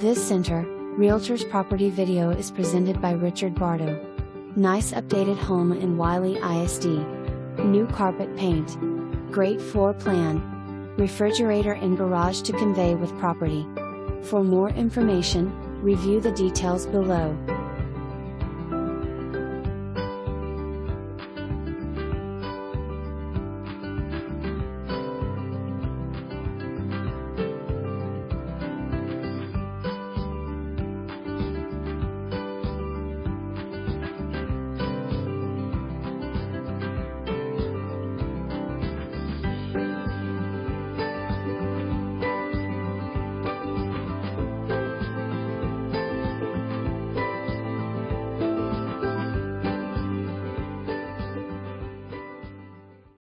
This Center, Realtors property video is presented by Richard Barto. Nice updated home in Wylie ISD. New carpet paint. Great floor plan. Refrigerator and garage to convey with property. For more information, review the details below.